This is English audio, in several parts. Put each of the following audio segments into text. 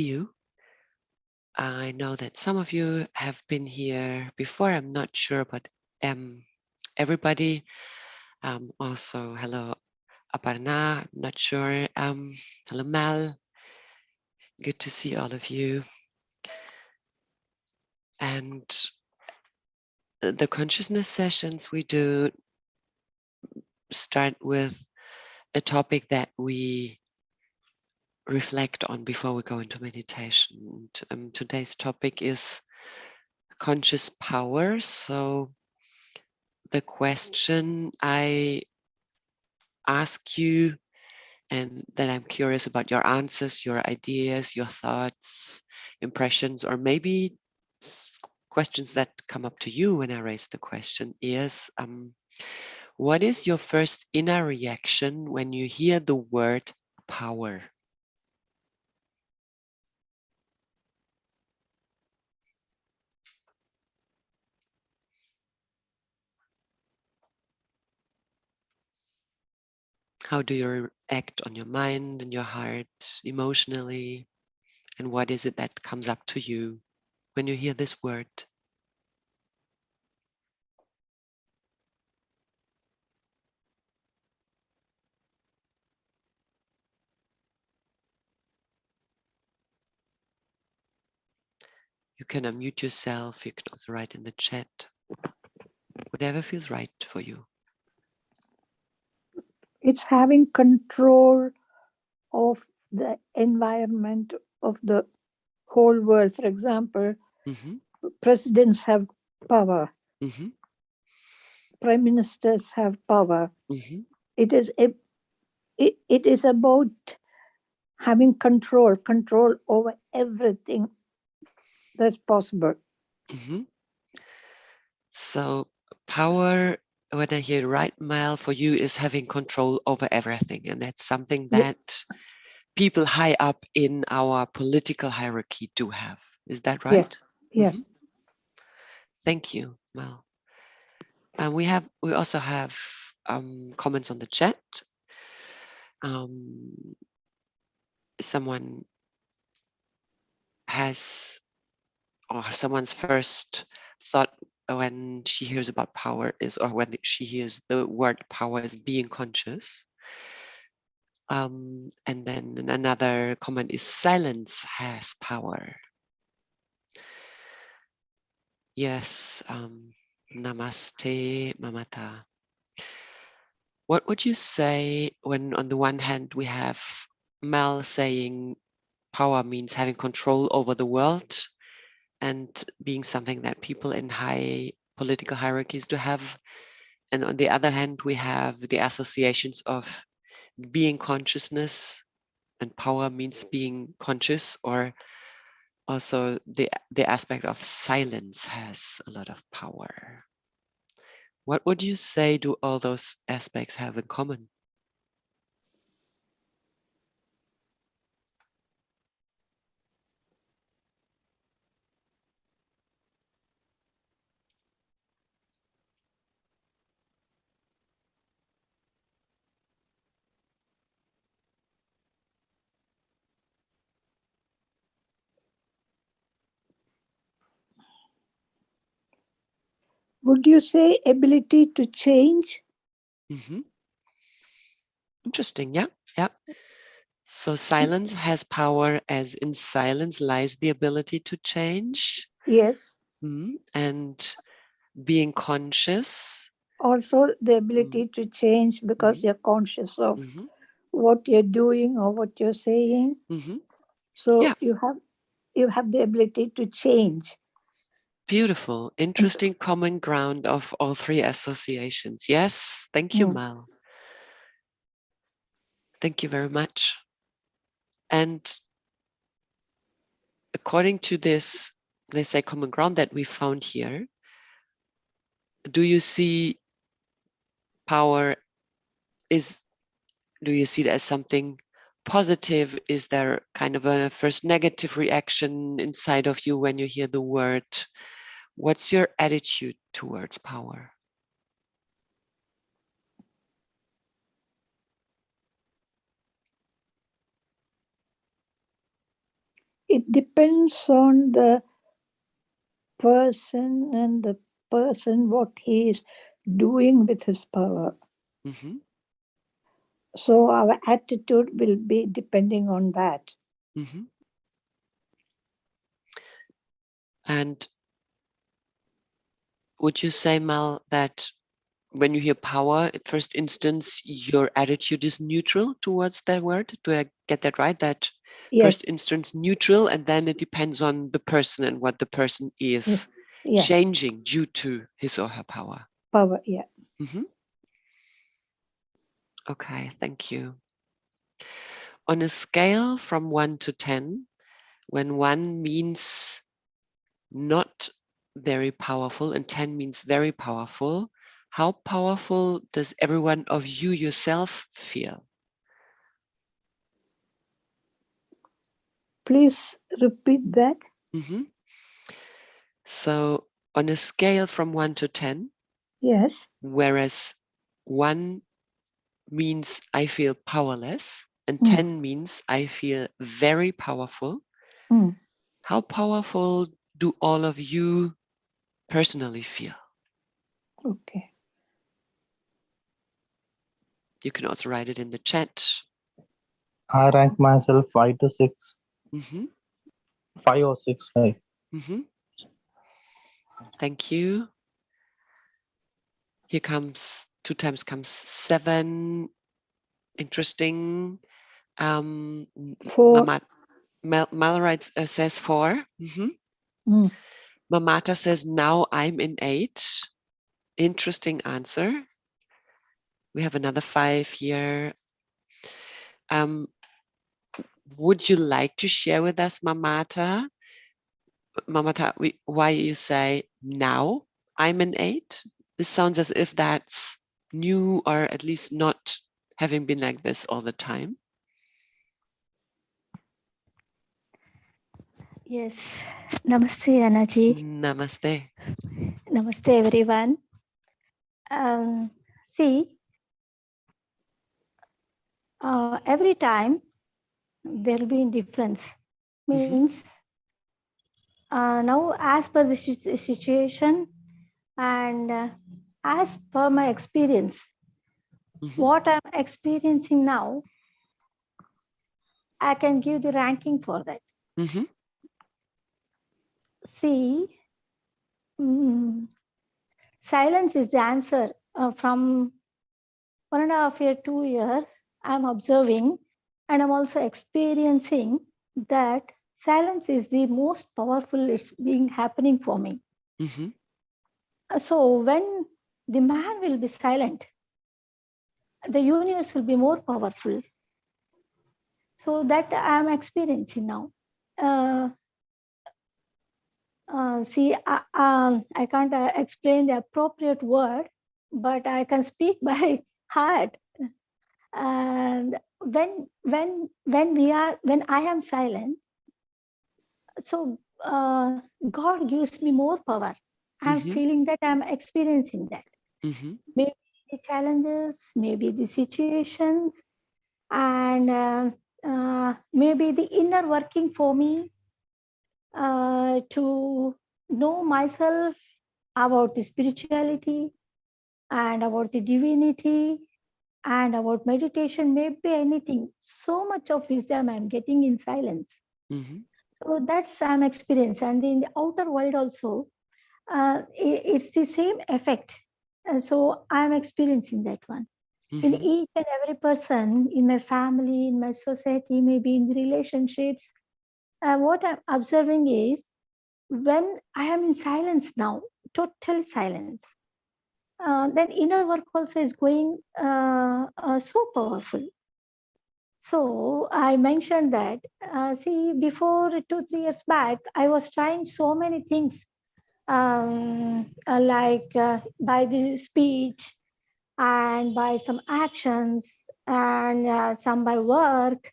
you. I know that some of you have been here before. I'm not sure, but everybody. Also, hello, Aparna. I'm not sure. Hello, Mal. Good to see all of you. And the consciousness sessions we do start with a topic that we reflect on before we go into meditation. Today's topic is conscious power. So the question I ask you, and then I'm curious about your answers, your ideas, your thoughts, impressions, or maybe questions that come up to you when I raise the question is, what is your first inner reaction when you hear the word power? How do you act on your mind and your heart emotionally? And what is it that comes up to you when you hear this word? You can unmute yourself. You can also write in the chat. Whatever feels right for you. It's having control of the environment of the whole world. For example, presidents have power. Prime ministers have power. It is about having control over everything that's possible. So power, when I hear right, Mal, for you is having control over everything. And that's something that people high up in our political hierarchy do have. Is that right? Yes. Thank you, Mal. We also have comments on the chat. Someone has, or someone's first thought when she hears about power is, or when she hears the word power, is being conscious. And then another comment is silence has power. Yes, namaste, Mamata. What would you say when on the one hand we have Mel saying power means having control over the world and being something that people in high political hierarchies do have. And on the other hand, we have the associations of being consciousness, and power means being conscious, or also the aspect of silence has a lot of power. What would you say do all those aspects have in common? Would you say ability to change? Interesting, yeah. So silence has power, as in silence lies the ability to change. Yes. And being conscious. Also the ability to change because you're conscious of what you're doing or what you're saying. So you have the ability to change. Beautiful, interesting common ground of all three associations. Yes, thank you, Mal. Thank you very much. And according to this, let's say, common ground that we found here, do you see power do you see it as something positive? Is there kind of a first negative reaction inside of you when you hear the word? What's your attitude towards power? It depends on the person and the person what he is doing with his power. Mm-hmm. So our attitude will be depending on that. Mm-hmm. And would you say, Mal, that when you hear power, at first instance, your attitude is neutral towards that word? Do I get that right? That Yes. first instance neutral, and then it depends on the person and what the person is Yeah. changing due to his or her power. Power, yeah. Mm-hmm. Okay, thank you. On a scale from 1 to 10, when 1 means not very powerful and 10 means very powerful, how powerful does every one of you yourself feel? Please repeat that. Mm-hmm. So on a scale from 1 to 10, yes, whereas 1 means I feel powerless and 10 means I feel very powerful, how powerful do all of you personally feel? Okay. You can also write it in the chat. I rank myself 5 to 6. Mm-hmm. 5 or 6, right? Mm-hmm. Thank you. Here comes 2 times comes 7. Interesting. 4. Mal writes, says 4. Mm-hmm. Mamata says, now I'm in 8. Interesting answer. We have another 5 here. Would you like to share with us, Mamata, why you say now I'm an 8? This sounds as if that's new, or at least not having been like this all the time. Yes. Namaste, Anaji. Namaste. Namaste, everyone. See, every time there will be a difference. Means now, as per the situation and as per my experience, what I'm experiencing now, I can give the ranking for that. See, silence is the answer. From 1.5 year, 2 years, I'm observing and I'm also experiencing that silence is the most powerful. It's being happening for me. So when the man will be silent, the universe will be more powerful. So that I'm experiencing now. See, I can't explain the appropriate word, but I can speak by heart. And when I am silent, so God gives me more power. I'm feeling that I'm experiencing that. Maybe the challenges, maybe the situations, and maybe the inner working for me to know myself about the spirituality and about the divinity and about meditation, maybe anything. So much of wisdom I'm getting in silence. So that's I'm experience. And in the outer world also, it's the same effect. And so I'm experiencing that one. In each and every person, in my family, in my society, maybe in the relationships, what I'm observing is when I am in silence now, total silence, then inner work also is going so powerful. So I mentioned that, see, before 2-3 years back, I was trying so many things, like by the speech and by some actions and some by work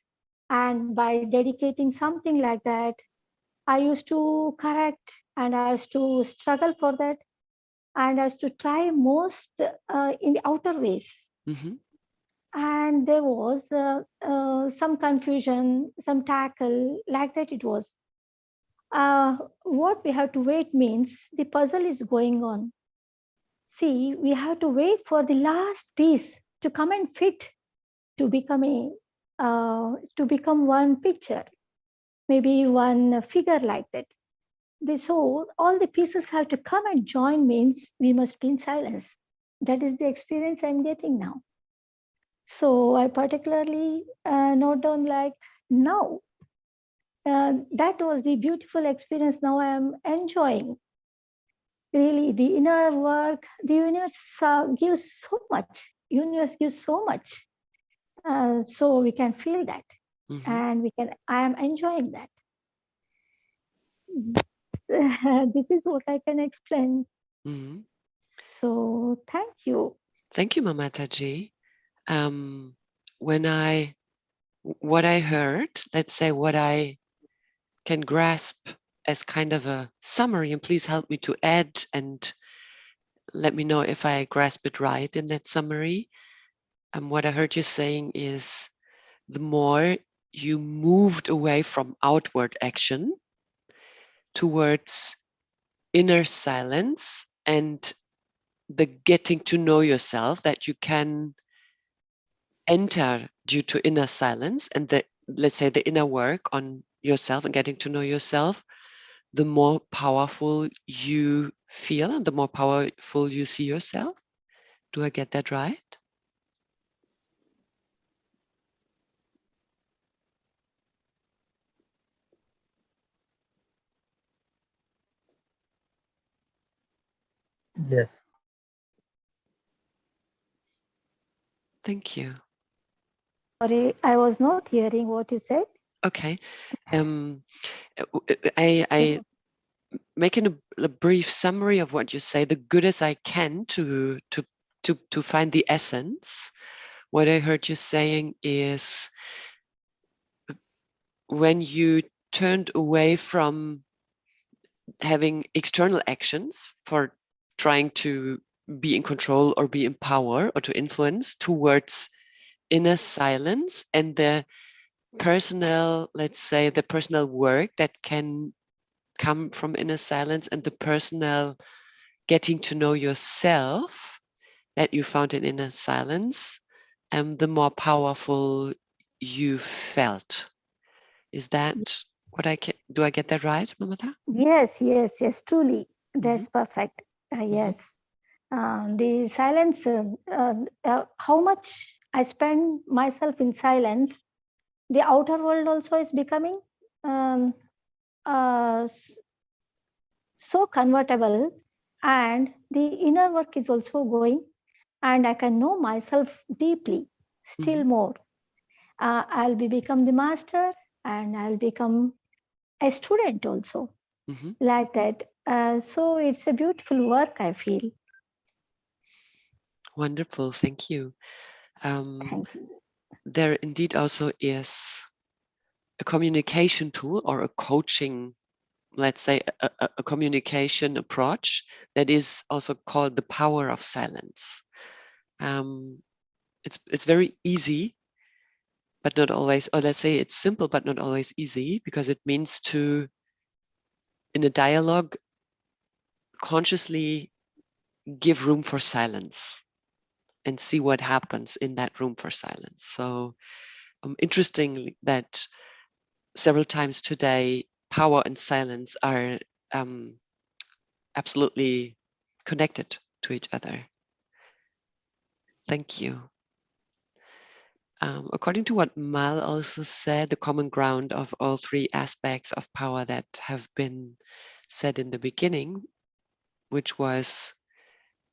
and by dedicating something like that. I used to correct and I used to struggle for that and I used to try most in the outer ways. And there was some confusion, some tackle, like that it was. what we have to wait means the puzzle is going on. See, we have to wait for the last piece to come and fit to become one picture, maybe one figure like that. So all the pieces have to come and join means we must be in silence. That is the experience I'm getting now. So I particularly note down like now. That was the beautiful experience. Now I am enjoying. Really, the inner work, the universe gives so much. Universe gives so much. So we can feel that, and we can. I am enjoying that. This is what I can explain. So thank you. Thank you, Mamataji. What I heard, let's say what I can grasp as kind of a summary, and please help me to add and let me know if I grasp it right in that summary. What I heard you saying is the more you moved away from outward action towards inner silence and the getting to know yourself that you can enter due to inner silence and the, let's say, the inner work on yourself and getting to know yourself, the more powerful you feel and the more powerful you see yourself. Do I get that right? Yes. Thank you. Sorry, I was not hearing what you said. Okay. I making a brief summary of what you say, the good as I can to find the essence. What I heard you saying is when you turned away from having external actions for trying to be in control or be in power or to influence towards inner silence and the personal, let's say, the personal work that can come from inner silence and the personal getting to know yourself that you found in inner silence, the more powerful you felt. Is that what do I get that right, Mamata? Yes, truly. That's perfect. Yes. The silence, how much I spend myself in silence, the outer world also is becoming uh, so convertible, and the inner work is also going, and I can know myself deeply, still more. I'll become the master, and I'll become a student also, like that. So it's a beautiful work, I feel. Wonderful, thank you. Thank you. There indeed also is a communication tool or a coaching, let's say a communication approach that is also called the power of silence. It's very easy, but not always, or let's say it's simple, but not always easy, because it means to, in a dialogue, consciously give room for silence and see what happens in that room for silence. So interesting that several times today, power and silence are absolutely connected to each other. Thank you. According to what Mal also said, the common ground of all three aspects of power that have been said in the beginning, which was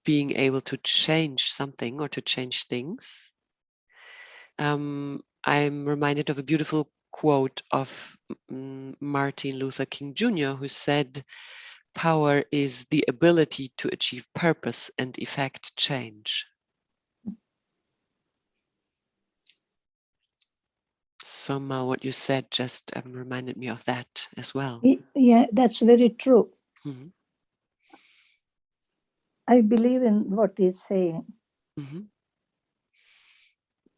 being able to change something or to change things. I'm reminded of a beautiful quote of Martin Luther King Jr., who said, "Power is the ability to achieve purpose and effect change." Somehow what you said just reminded me of that as well. Yeah, that's very true. I believe in what he's saying.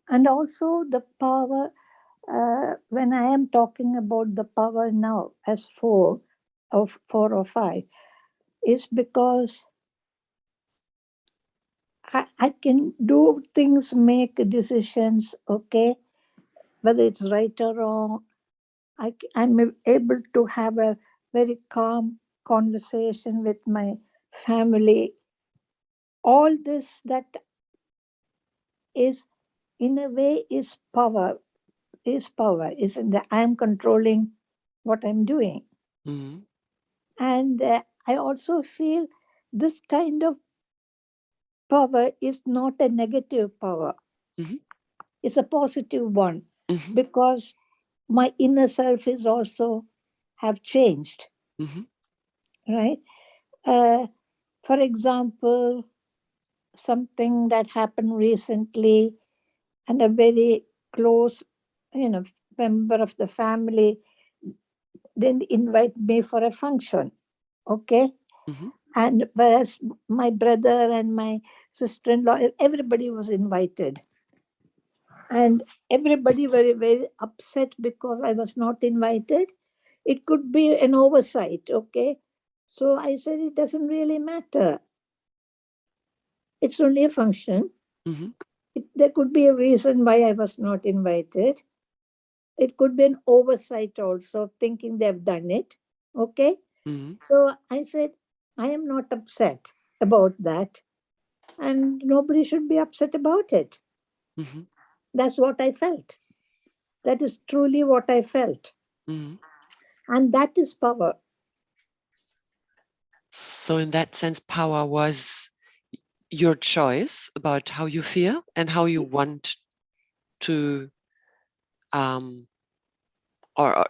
And also the power, when I am talking about the power now as 4, of 4 or 5 is because I can do things, make decisions, okay, whether it's right or wrong. I'm able to have a very calm conversation with my family. All this that is, in a way, is power. Is in that I'm controlling what I'm doing. Mm-hmm. And I also feel this kind of power is not a negative power. Mm-hmm. It's a positive one, Mm-hmm. because my inner self is also have changed, Mm-hmm. right? For example, something that happened recently, and a very close, member of the family then invite me for a function, okay? Mm-hmm. And whereas my brother and my sister-in-law, everybody was invited, and everybody very, very upset because I was not invited. It could be an oversight, okay? So I said, it doesn't really matter. It's only a function. Mm-hmm. There could be a reason why I was not invited. It could be an oversight also, thinking they've done it, okay? Mm-hmm. So I said, I am not upset about that, and nobody should be upset about it. Mm-hmm. That's what I felt. That is truly what I felt. Mm-hmm. And that is power. So in that sense, power was your choice about how you feel and how you want to, or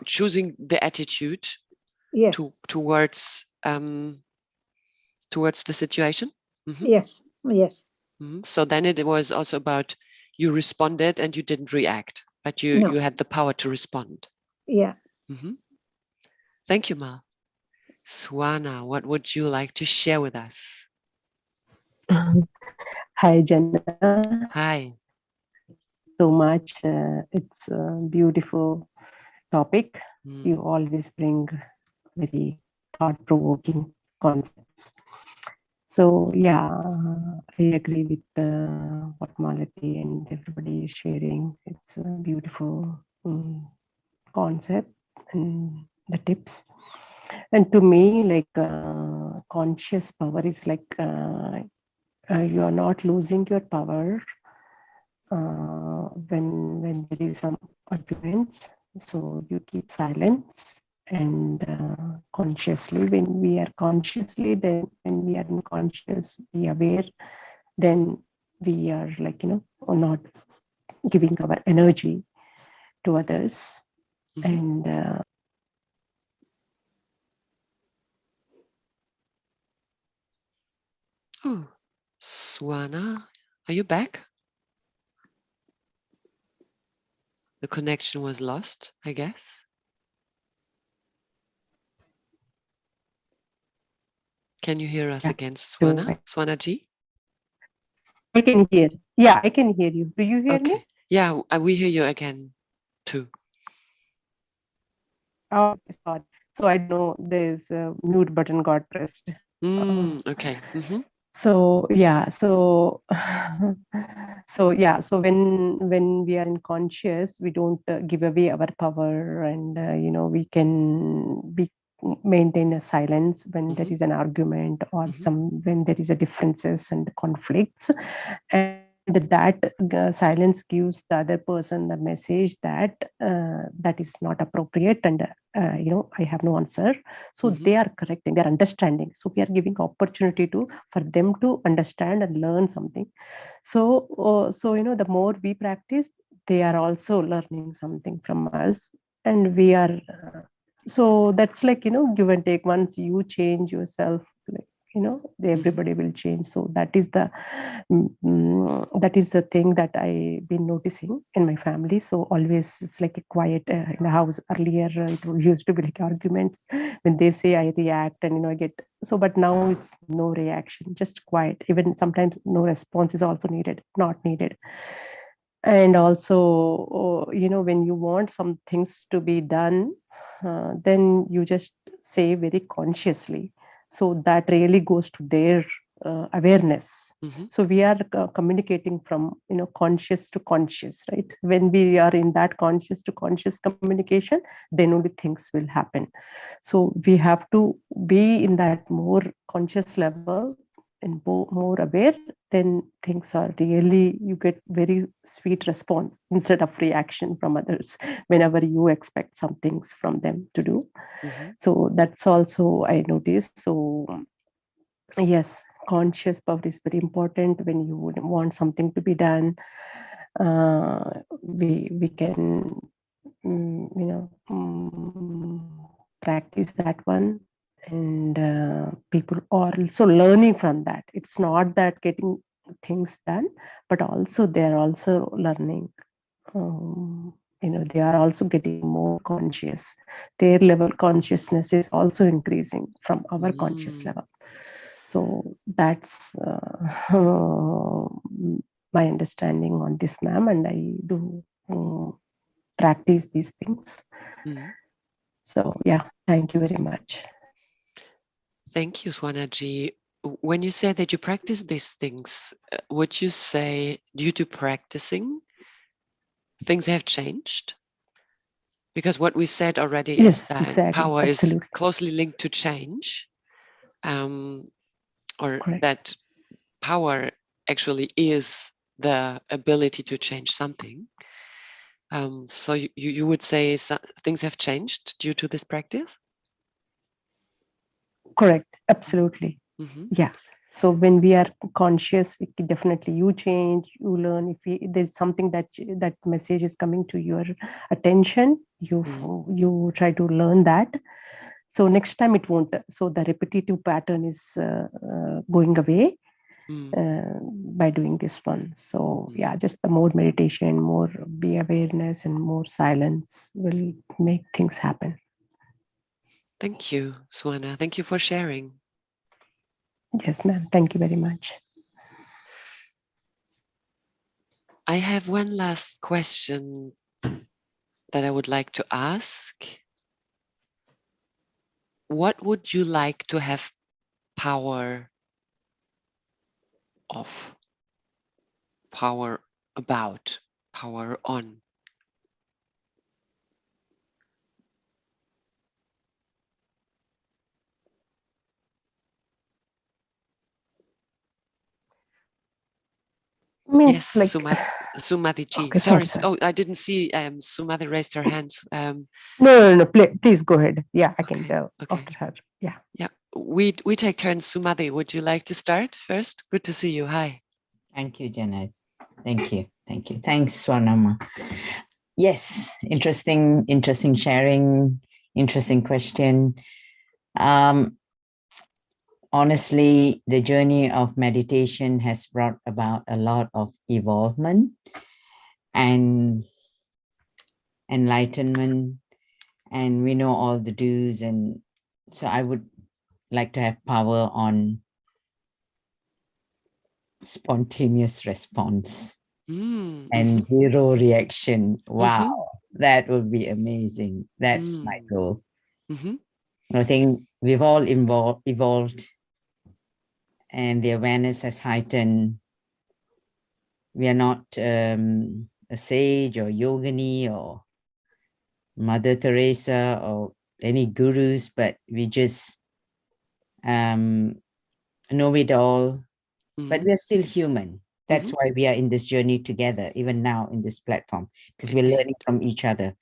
choosing the attitude Yes. towards the situation. Mm-hmm. Yes. Yes. Mm-hmm. So then it was also about you responded and you didn't react, but you No. had the power to respond. Yeah. Mm-hmm. Thank you, Mal. Swana, what would you like to share with us? Hi, Jana. Hi. So much. It's a beautiful topic. Mm. You always bring very thought-provoking concepts. So yeah, I agree with what Malati and everybody is sharing. It's a beautiful concept and the tips. And to me, like conscious power is like you are not losing your power when there is some arguments. So you keep silence, and consciously, when we are consciously, then when we are unconscious, be aware, then we are like, not giving our energy to others. Mm-hmm. And Oh, Swana, are you back? The connection was lost, I guess. Can you hear us yeah, again, Swana? Swana ji? I can hear. Yeah, I can hear you. Do you hear Okay. me? Yeah, we hear you again too. Oh, sorry. So I don't know. There's a mute button got pressed. Okay. Mm-hmm. So yeah, so so when we are unconscious, we don't give away our power, and we can maintain a silence when there is an argument or when there is a differences and conflicts, and that silence gives the other person the message that that is not appropriate, and I have no answer. So they are correcting, they're understanding. So we are giving opportunity for them to understand and learn something. So the more we practice, they are also learning something from us, and we are so that's like give and take. Once you change yourself, like, everybody will change. So that is the thing that I've been noticing in my family. So always it's like a quiet in the house. Earlier it used to be like arguments. When they say, I react, and I get so, but now it's no reaction, just quiet. Even sometimes no response is also not needed. And also when you want some things to be done, then you just say very consciously. So that really goes to their awareness. So we are communicating from, conscious to conscious, right? When we are in that conscious to conscious communication, then only things will happen. So we have to be in that more conscious level and more aware, then things are really, you get very sweet response instead of reaction from others whenever you expect some things from them to do. So that's also I noticed. So yes, conscious power is very important. When you would want something to be done, we can practice that one, and people are also learning from that. It's not that getting things done, but also they're also learning. They are also getting more conscious. Their level consciousness is also increasing from our conscious level. So that's my understanding on this, ma'am, and I do practice these things. So yeah, thank you very much. Thank you, Swanaji. When you say that you practice these things, would you say due to practicing, things have changed? Because what we said already is that exactly. power Absolutely. is closely linked to change, or Correct. that power actually is the ability to change something. So you would say things have changed due to this practice? Correct. Absolutely. Yeah. So when we are conscious, definitely you change, you learn. If there's something that message is coming to your attention, you try to learn that. So next time it won't. So the repetitive pattern is going away by doing this one. So yeah, just the more meditation, more be awareness, and more silence will make things happen. Thank you, Swana. Thank you for sharing. Yes, ma'am. Thank you very much. I have one last question that I would like to ask. What would you like to have power of, power about, power on? Means Yes, like Sumati ji. okay, Sorry. sorry. Oh, I didn't see Sumati raised her hands. No. Please go ahead. Yeah, I can tell Okay. after her. Yeah. Yeah. We take turns. Sumati, would you like to start first? Good to see you. Hi. Thank you, Jana. Thank you. Thanks, Swarnama. Yes, interesting sharing, interesting question. Honestly, the journey of meditation has brought about a lot of evolvement and enlightenment, and we know all the do's, and so I would like to have power on spontaneous response and zero reaction. Wow, that would be amazing. That's my goal. I think we've all evolved, and the awareness has heightened. We are not a sage or yogini or Mother Teresa or any gurus, but we just know it all, but we are still human. That's why we are in this journey together, even now in this platform, because we're learning from each other.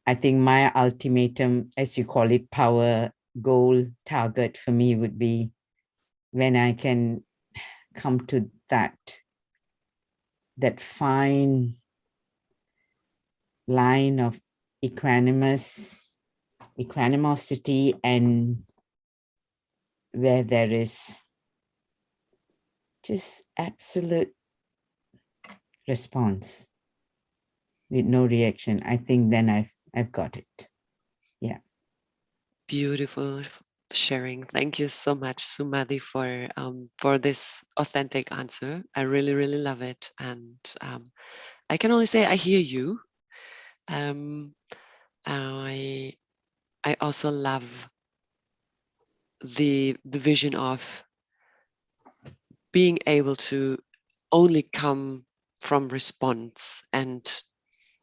I think my ultimatum, as you call it, power, goal, target for me would be when I can come to that fine line of equanimosity, and where there is just absolute response with no reaction. I think then I've got it. Yeah. Beautiful sharing. Thank you so much, Sumati, for this authentic answer. I really, really love it. And I can only say I hear you. I I also love the vision of being able to only come from response and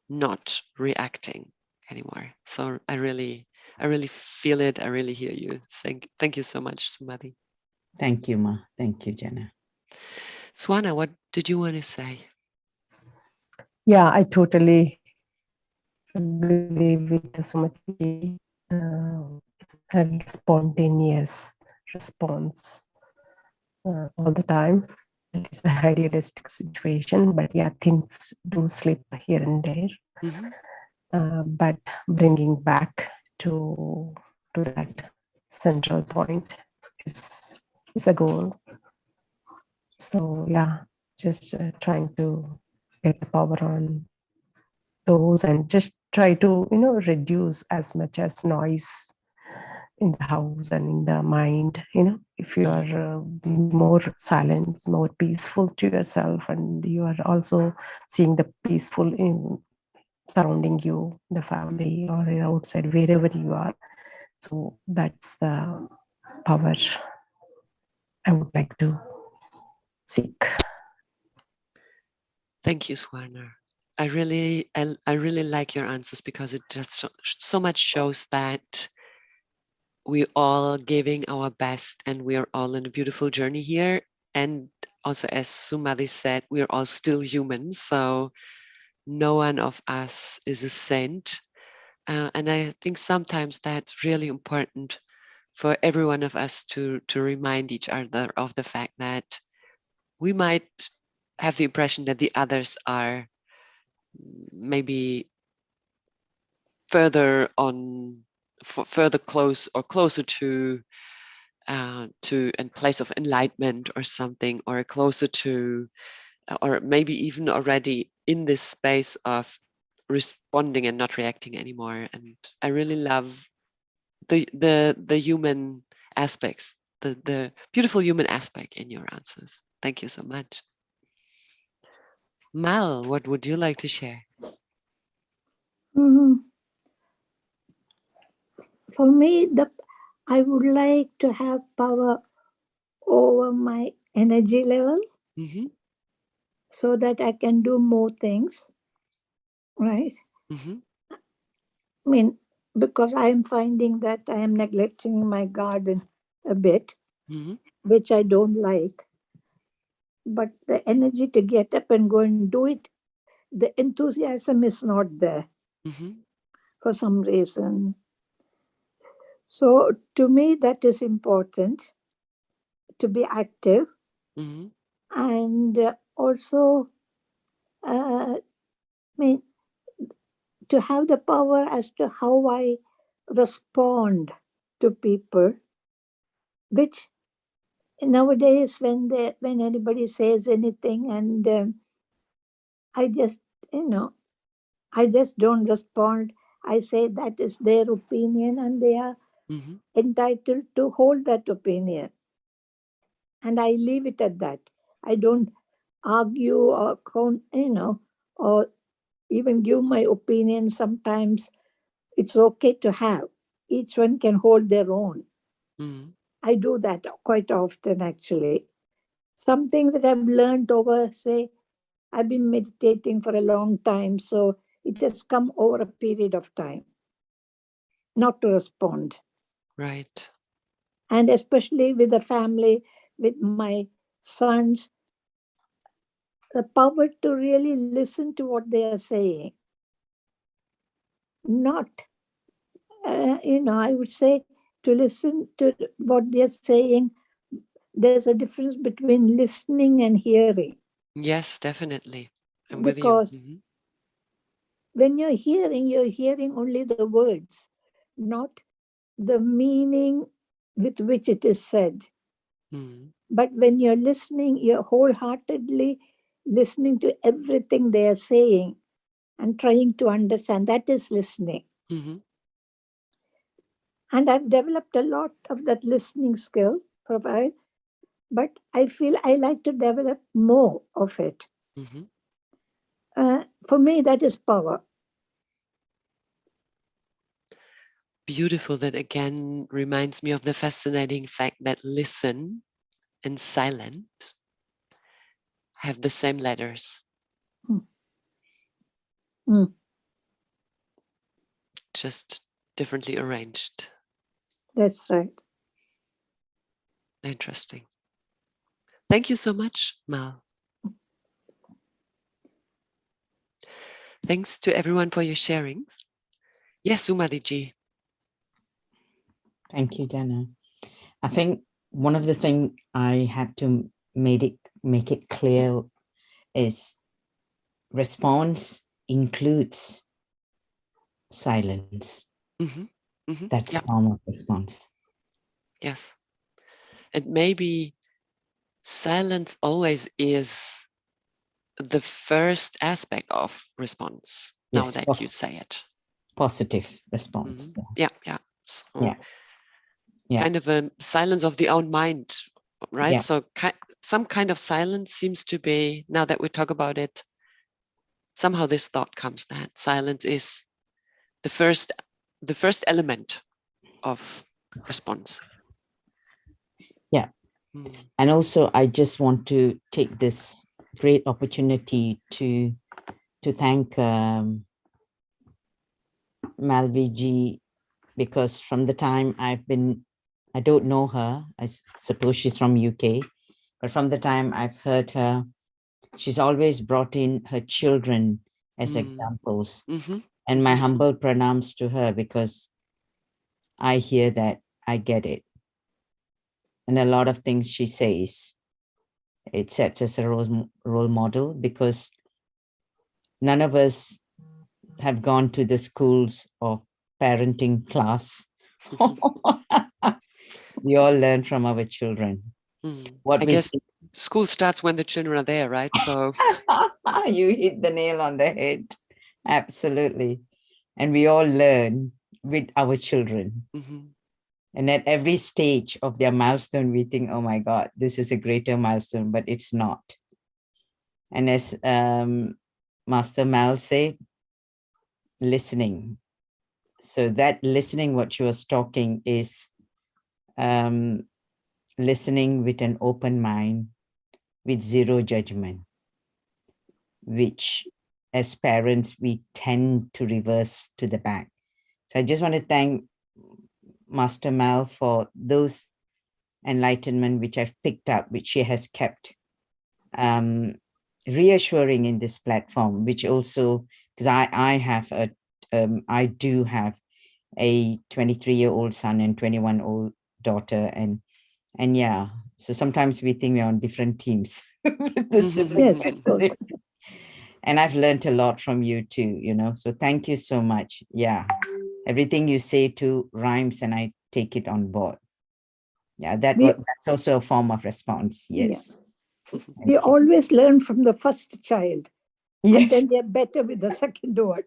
not reacting anymore. So I really feel it. I really hear you. Thank you so much, Sumadhi. Thank you, Ma. Thank you, Jana. Swana, what did you want to say? Yeah, I totally agree with Sumati. Having spontaneous response all the time. It is an idealistic situation, but yeah, things do slip here and there. But bringing back to that central point is the goal. So yeah, just trying to get the power on those and just try to reduce as much as noise in the house and in the mind. If you are more silent, more peaceful to yourself, and you are also seeing the peaceful in surrounding you, the family or outside, wherever you are. So that's the power I would like to seek. Thank you, Swarna. I really like your answers because it just so much shows that we all giving our best and we are all in a beautiful journey here. And also, as Sumadhi said, we are all still human. So no one of us is a saint. And I think sometimes that's really important for every one of us to remind each other of the fact that we might have the impression that the others are maybe further closer to a place of enlightenment or something, or closer to, or maybe even already in this space of responding and not reacting anymore. And I really love the human aspects, the beautiful human aspect in your answers. Thank you so much. Mal, what would you like to share? For me, I would like to have power over my energy level so that I can do more things, right? I mean, because I am finding that I am neglecting my garden a bit, which I don't like. But the energy to get up and go and do it, the enthusiasm is not there for some reason. So to me, that is important, to be active. And also, I mean, to have the power as to how I respond to people, which nowadays when anybody says anything, and I just I just don't respond. I say that is their opinion and they are entitled to hold that opinion, and I leave it at that. I don't argue or or even give my opinion. Sometimes it's okay to have. Each one can hold their own. I do that quite often, actually. Something that I've learned over, say, I've been meditating for a long time, so it has come over a period of time not to respond. Right. And especially with the family, with my sons, the power to really listen to what they are saying. Not, I would say to listen to what they're saying. There's a difference between listening and hearing. Yes, definitely. I'm with you. Because when you're hearing only the words, not the meaning with which it is said. But when you're listening, you're wholeheartedly listening to everything they are saying and trying to understand. That is listening. And I've developed a lot of that listening skill, but I feel I like to develop more of it. For me, that is power. beautiful. That again reminds me of the fascinating fact that listen and silent have the same letters. Just differently arranged. That's right. Interesting. Thank you so much, Mal. Thanks to everyone for your sharings. Yes, Sumadiji. Thank you, Jana. I think one of the things I had to make it clear is response includes silence. That's a form of response. Yes. And maybe silence always is the first aspect of response, now Yes, that you say it. Positive response. Yeah. So kind of a silence of the own mind, right? So some kind of silence seems to be, now that we talk about it, somehow this thought comes that silence is the first element of response. Yeah. And also, I just want to take this great opportunity to thank Malviji, because from the time I don't know her, I suppose she's from UK, but from the time I've heard her, she's always brought in her children as examples. And my humble pranams to her, because I hear that, I get it. And a lot of things she says, it sets as a role model, because none of us have gone to the schools of parenting class. We all learn from our children. I guess school starts when the children are there, right? So you hit the nail on the head. Absolutely. And we all learn with our children. And at every stage of their milestone, we think, oh my God, this is a greater milestone, but it's not. And as Master Mal said, listening. So that listening, what she was talking is listening with an open mind, with zero judgment, which as parents, we tend to reverse to the back. So I just want to thank Master Mal for those enlightenment which I've picked up, which she has kept reassuring in this platform, which also, because I do have a 23-year-old son and 21-year-old daughter, and yeah, so sometimes we think we're on different teams. Yes, of course. And I've learned a lot from you too, so thank you so much. Yeah, everything you say too rhymes, and I take it on board. Yeah, that's also a form of response. Yes. We always learn from the first child. Yes. And then they're better with the second one.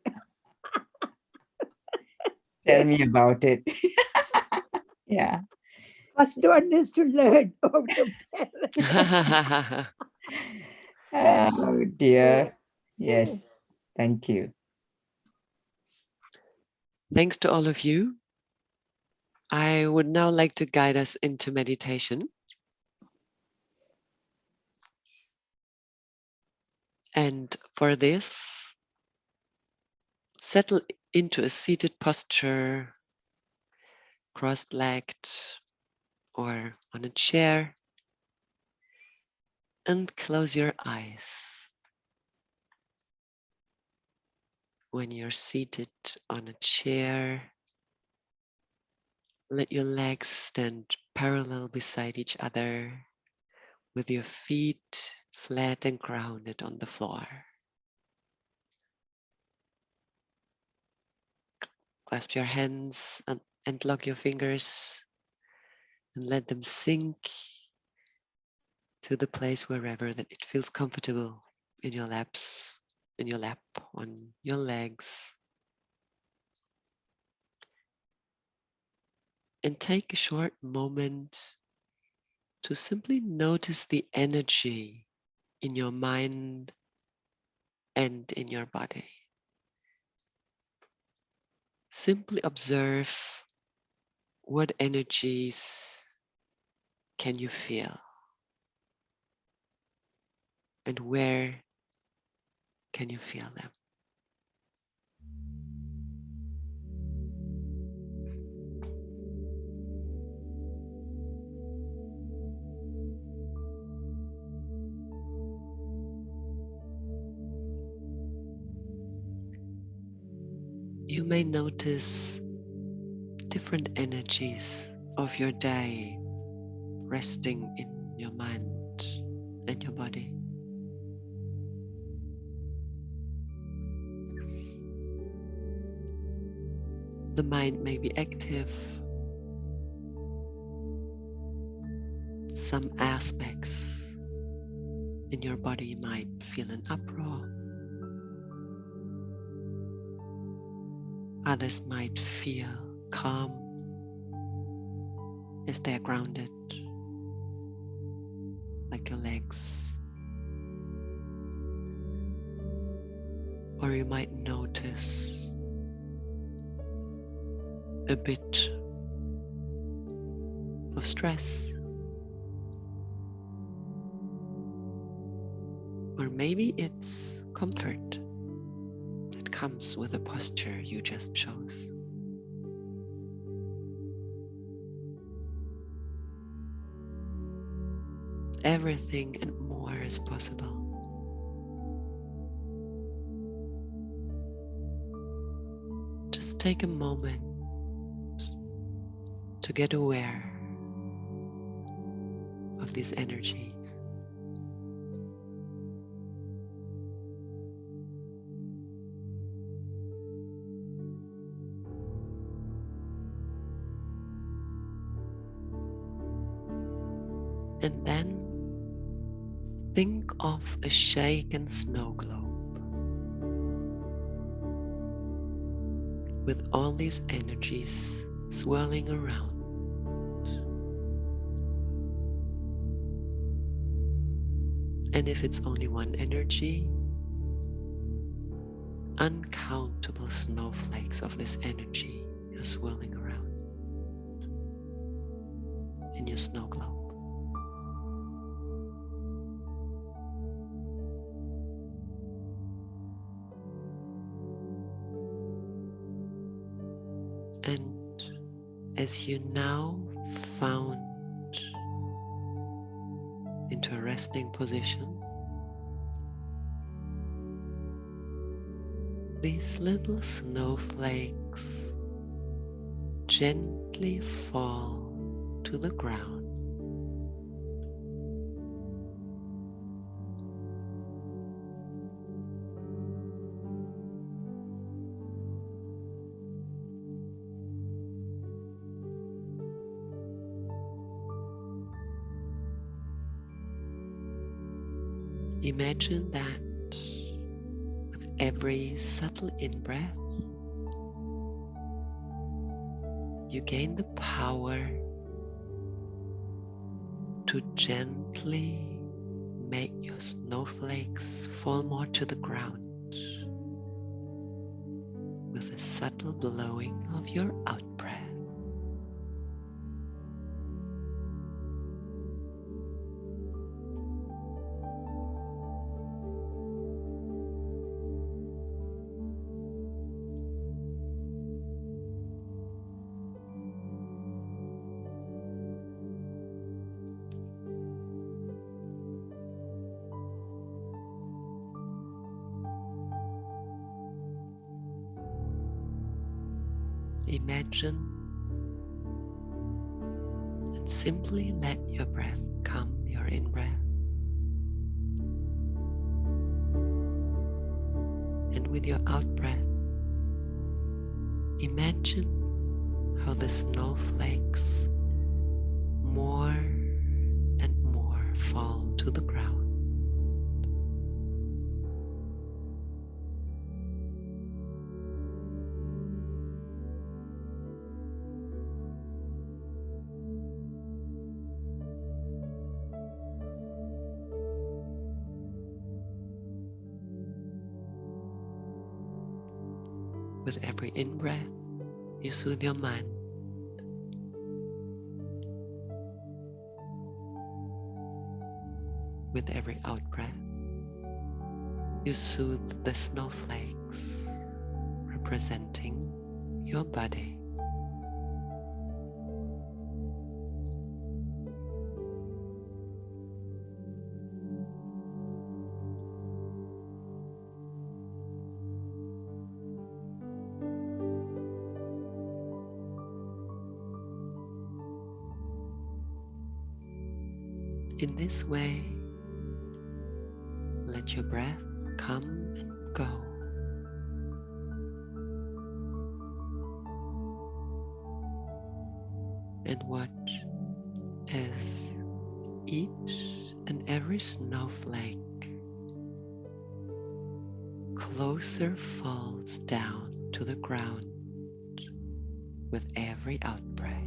Tell me about it. Yeah. First one is to learn how to parent. Oh dear. Yes. Thank you. Thanks to all of you. I would now like to guide us into meditation. And for this, settle into a seated posture, cross-legged or on a chair, and close your eyes. When you're seated on a chair, let your legs stand parallel beside each other, with your feet flat and grounded on the floor. Clasp your hands and lock your fingers and let them sink to the place wherever that it feels comfortable, in your laps, in your lap, on your legs. And take a short moment to simply notice the energy in your mind and in your body. Simply observe what energies can you feel? And where can you feel them? You may notice different energies of your day resting in your mind and your body. The mind may be active. Some aspects in your body might feel an uproar. Others might feel calm as they are grounded, like your legs. Or you might notice a bit of stress. Or maybe it's comfort that comes with the posture you just chose. Everything and more is possible. Just take a moment to get aware of these energies. And then think of a shaken snow globe with all these energies swirling around. And if it's only one energy, uncountable snowflakes of this energy are swirling around in your snow globe. And as you now found into a resting position, these little snowflakes gently fall to the ground. Imagine that with every subtle in-breath, you gain the power to gently make your snowflakes fall more to the ground with a subtle blowing of your out-breath. Imagine and simply let your breath come, your in-breath. And with your out-breath, imagine how the snowflakes more and more fall to the ground. With every in-breath, you soothe your mind With every out-breath, you soothe the snowflakes, representing your body. In this way, let your breath come and go. And watch as each and every snowflake closer falls down to the ground with every out-breath.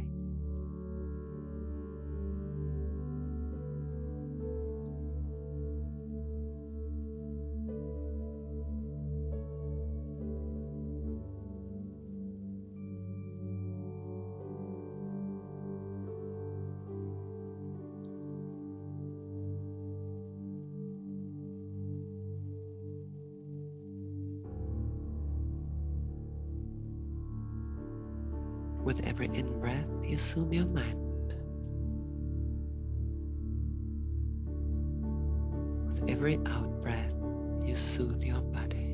With every in-breath, you soothe your mind. With every out-breath, you soothe your body.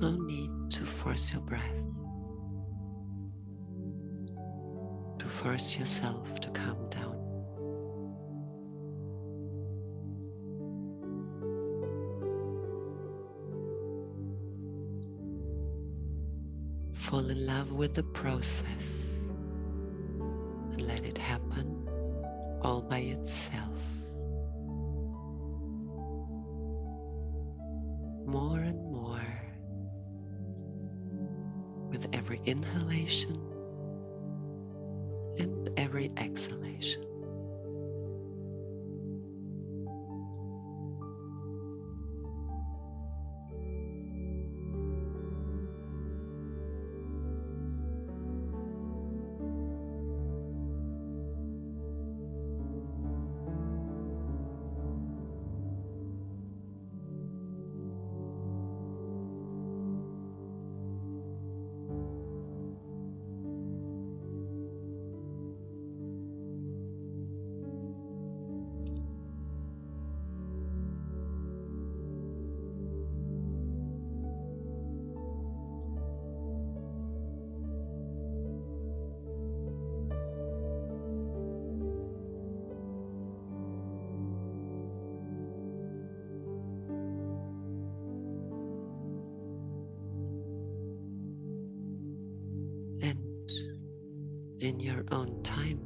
No need to force your breath, to force yourself to calm down. Fall in love with the process and let it happen all by itself. More and more with every inhalation and every exhalation. And in your own time,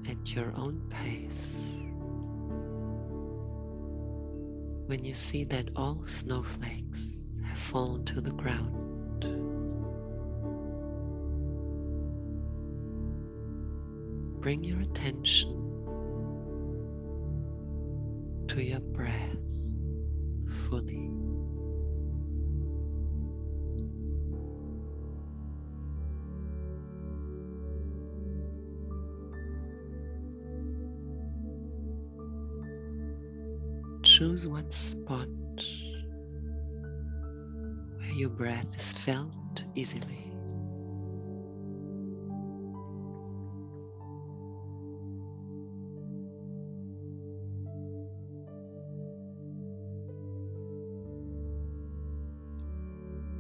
at your own pace, when you see that all snowflakes have fallen to the ground, bring your attention to your breath fully. Choose one spot where your breath is felt easily.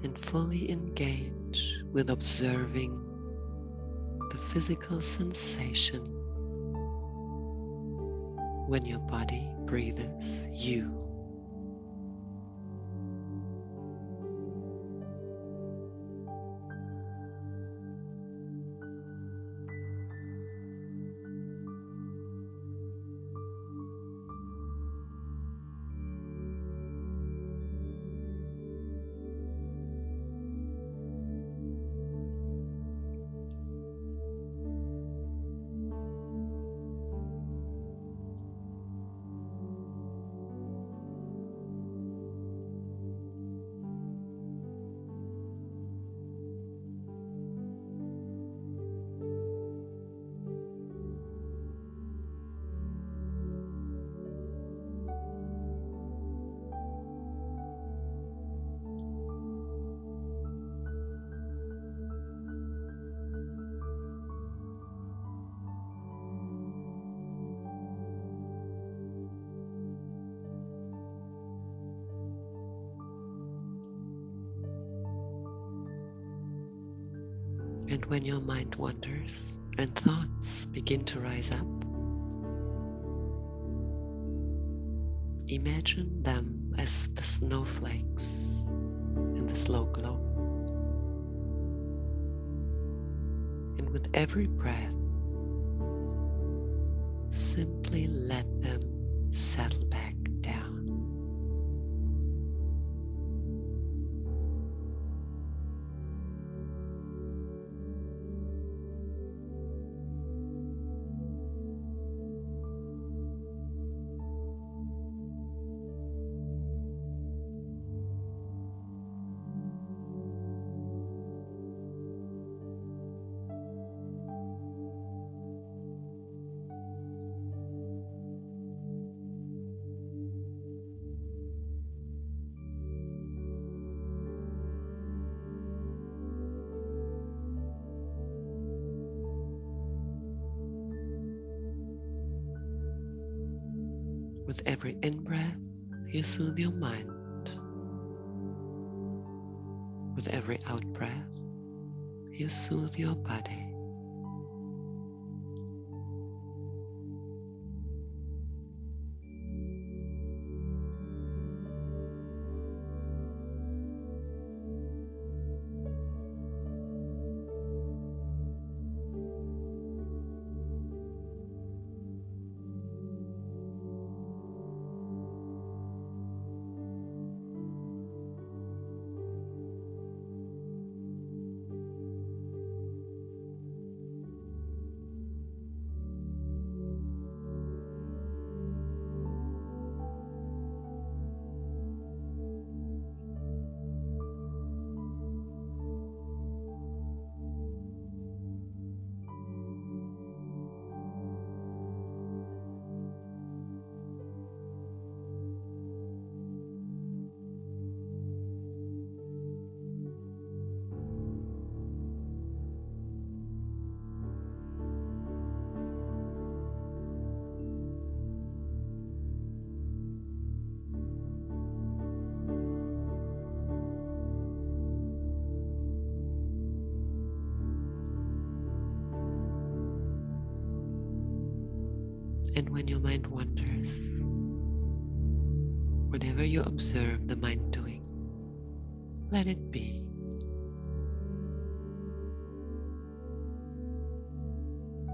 And fully engage with observing the physical sensation when your body breathes you. And when your mind wanders and thoughts begin to rise up, imagine them as the snowflakes in the slow globe. And with every breath, simply let them settle back down. With every in-breath, you soothe your mind. With every out-breath, you soothe your body. And when your mind wanders, whatever you observe the mind doing, let it be.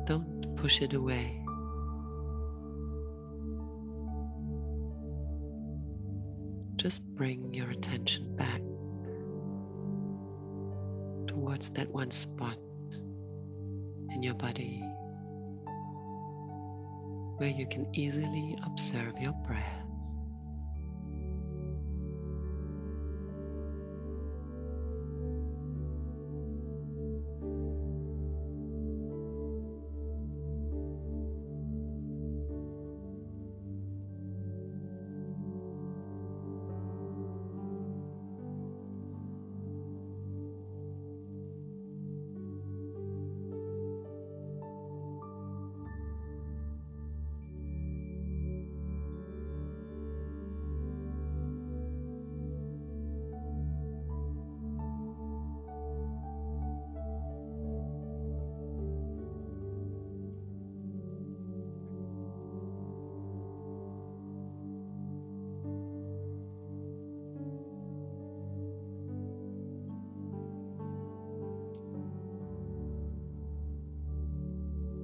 Don't push it away. Just bring your attention back towards that one spot in your body where you can easily observe your breath.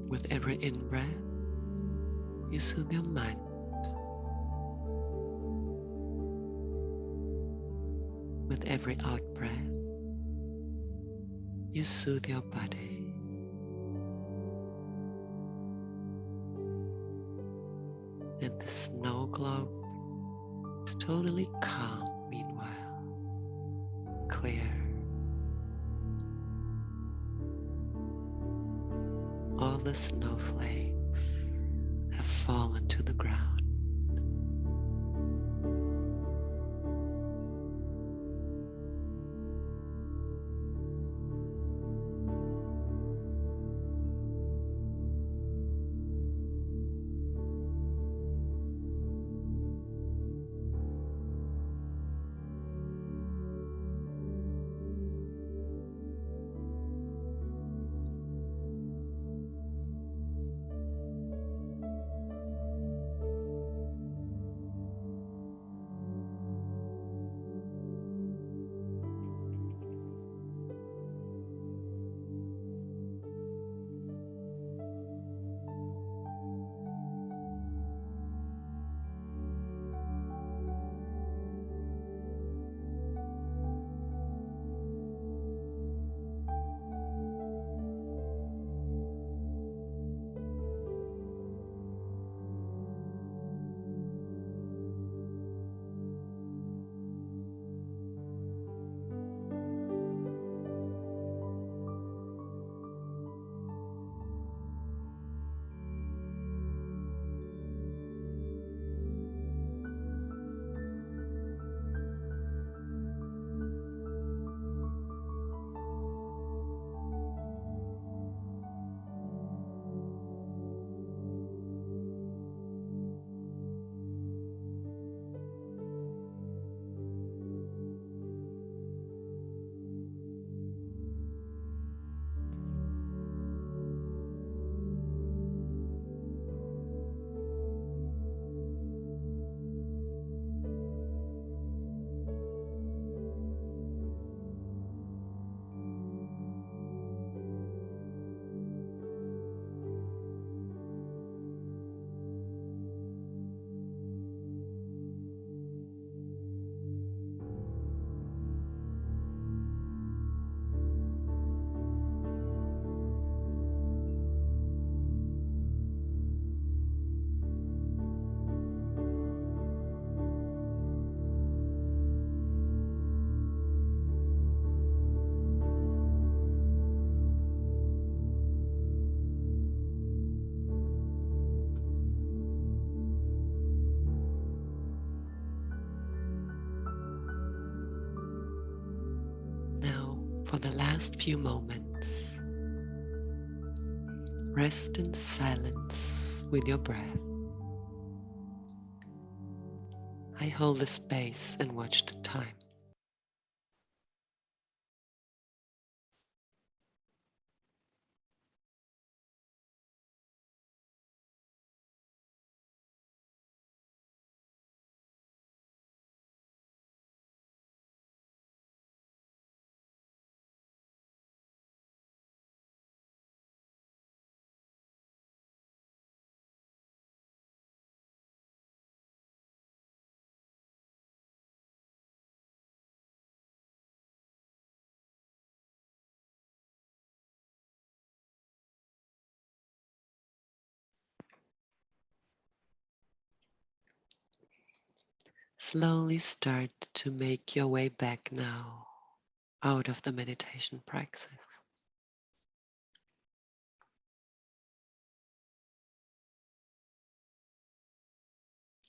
With every in-breath, you soothe your mind. With every out-breath, you soothe your body. And the snow globe is totally calm meanwhile, clear. All the snowflakes have fallen to the ground. For the last few moments, rest in silence with your breath. I hold the space and watch the time. Slowly start to make your way back now out of the meditation practice.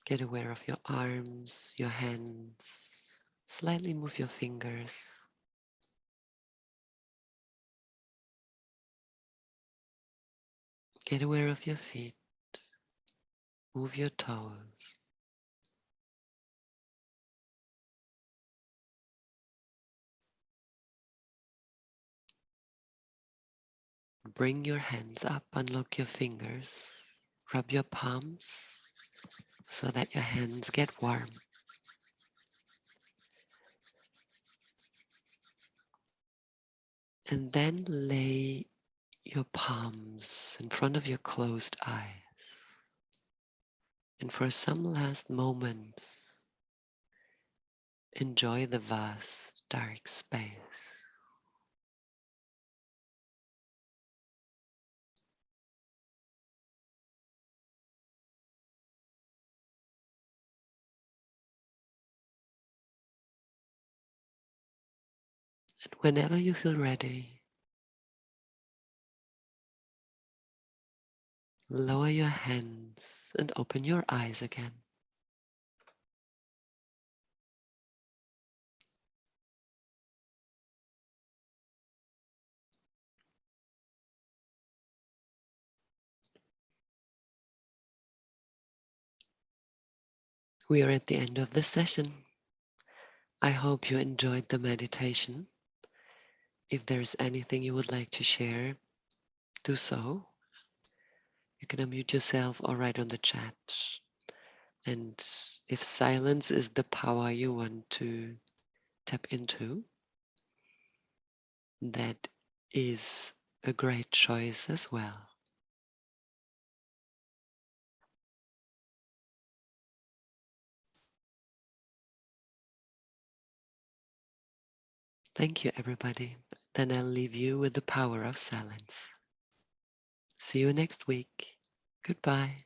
Get aware of your arms, your hands. Slightly move your fingers. Get aware of your feet. Move your toes. Bring your hands up, unlock your fingers. Rub your palms so that your hands get warm. And then lay your palms in front of your closed eyes. And for some last moments, enjoy the vast, dark space. And whenever you feel ready, lower your hands and open your eyes again. We are at the end of the session. I hope you enjoyed the meditation. If there's anything you would like to share, do so. You can unmute yourself or write on the chat. And if silence is the power you want to tap into, that is a great choice as well. Thank you, everybody. Then I'll leave you with the power of silence. See you next week. Goodbye.